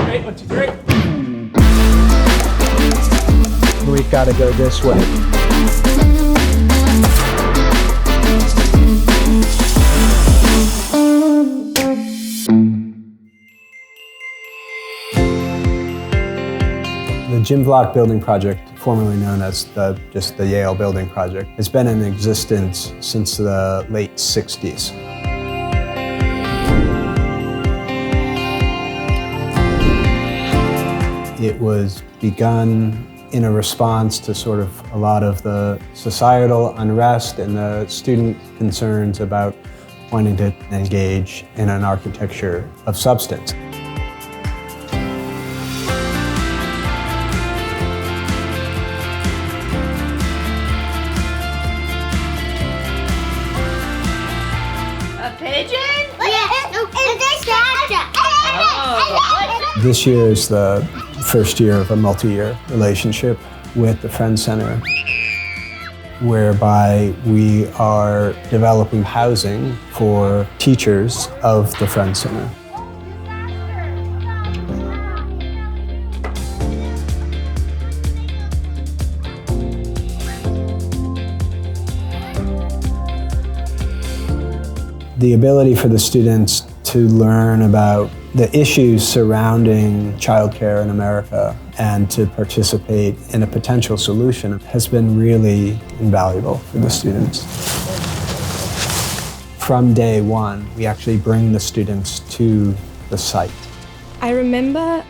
Wait, 1, 2, 3. We've got to go this way. The Jim Block Building Project, formerly known as just the Yale Building Project, has been in existence since the late 60s. It was begun in a response to sort of a lot of the societal unrest and the student concerns about wanting to engage in an architecture of substance. This year is the first year of a multi-year relationship with the Friends Center, whereby we are developing housing for teachers of the Friends Center. The ability for the students to learn about the issues surrounding childcare in America and to participate in a potential solution has been really invaluable for the students. From day one, we actually bring the students to the site. I remember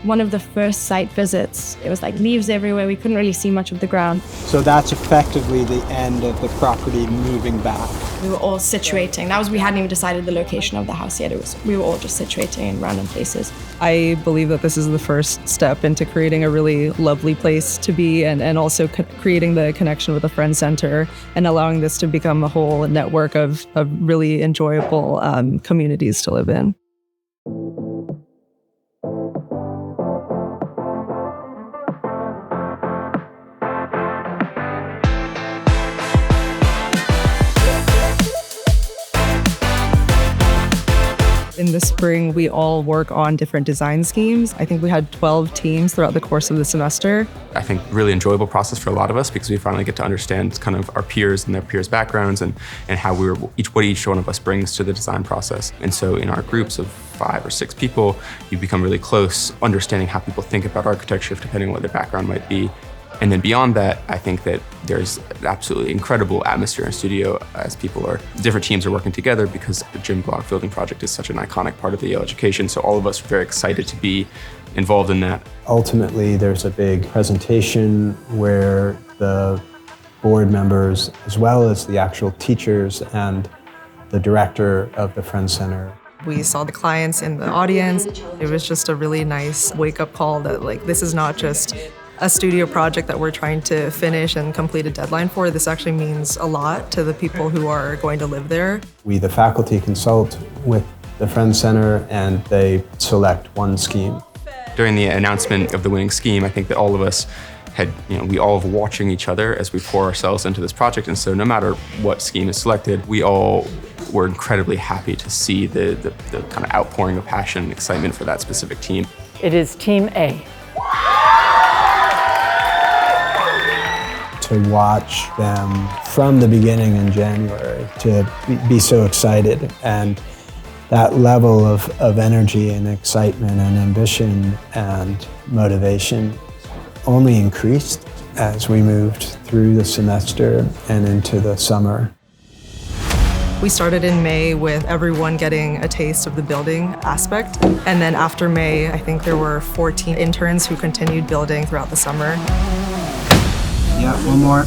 one of the first site visits. It was like leaves everywhere. We couldn't really see much of the ground. So that's effectively the end of the property moving back. We were all situating. We hadn't even decided the location of the house yet. We were all just situating in random places. I believe that this is the first step into creating a really lovely place to be and also creating the connection with the Friends Center and allowing this to become a whole network of really enjoyable communities to live in. In the spring, we all work on different design schemes. I think we had 12 teams throughout the course of the semester. I think really enjoyable process for a lot of us because we finally get to understand kind of our peers and their peers' backgrounds and how what each one of us brings to the design process. And so in our groups of 5 or 6 people, you become really close, understanding how people think about architecture depending on what their background might be. And then beyond that, I think that there's an absolutely incredible atmosphere in studio as different teams are working together because the Jim Block Building Project is such an iconic part of the Yale education. So all of us are very excited to be involved in that. Ultimately, there's a big presentation where the board members, as well as the actual teachers and the director of the Friends Center. We saw the clients in the audience. It was just a really nice wake-up call that this is not just a studio project that we're trying to finish and complete a deadline for. This actually means a lot to the people who are going to live there. We, the faculty, consult with the Friends Center and they select one scheme. During the announcement of the winning scheme, I think that all of us we all were watching each other as we pour ourselves into this project. And so no matter what scheme is selected, we all were incredibly happy to see the kind of outpouring of passion and excitement for that specific team. It is Team A. To watch them from the beginning in January to be so excited, and that level of energy and excitement and ambition and motivation only increased as we moved through the semester and into the summer. We started in May with everyone getting a taste of the building aspect. And then after May, I think there were 14 interns who continued building throughout the summer. Yeah, one more.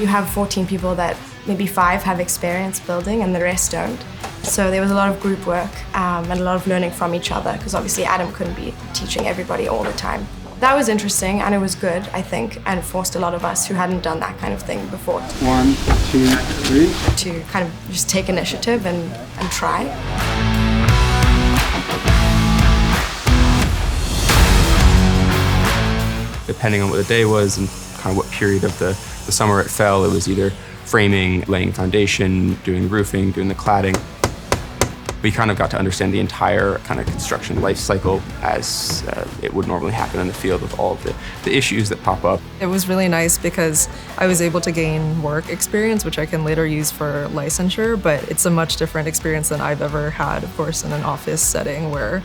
You have 14 people that maybe 5 have experience building and the rest don't. So there was a lot of group work and a lot of learning from each other because obviously Adam couldn't be teaching everybody all the time. That was interesting and it was good, I think, and forced a lot of us who hadn't done that kind of thing before. 1, 2, 3. To kind of just take initiative and try. depending on what the day was and kind of what period of the summer it fell. It was either framing, laying foundation, doing roofing, doing the cladding. We kind of got to understand the entire kind of construction life cycle as it would normally happen in the field with all of the issues that pop up. It was really nice because I was able to gain work experience, which I can later use for licensure, but it's a much different experience than I've ever had, of course, in an office setting where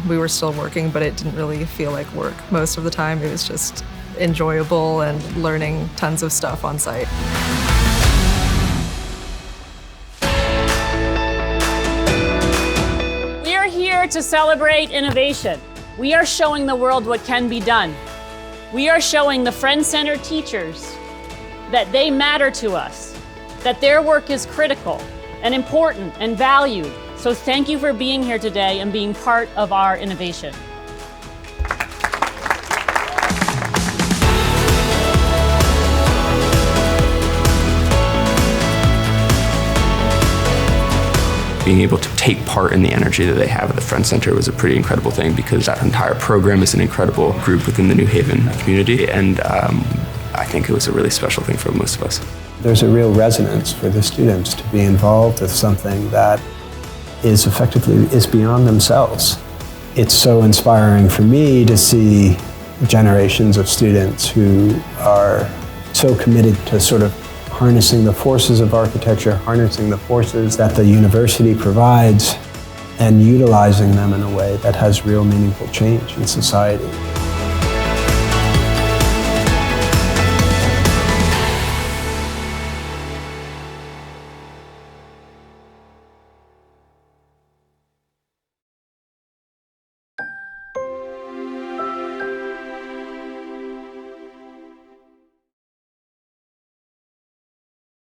we were still working, but it didn't really feel like work most of the time. It was just enjoyable and learning tons of stuff on site. To celebrate innovation. We are showing the world what can be done. We are showing the Friends Center teachers that they matter to us, that their work is critical and important and valued. So thank you for being here today and being part of our innovation. Being able to take part in the energy that they have at the Friends Center was a pretty incredible thing because that entire program is an incredible group within the New Haven community, and I think it was a really special thing for most of us. There's a real resonance for the students to be involved with something that is beyond themselves. It's so inspiring for me to see generations of students who are so committed to sort of harnessing the forces of architecture, harnessing the forces that the university provides, and utilizing them in a way that has real meaningful change in society.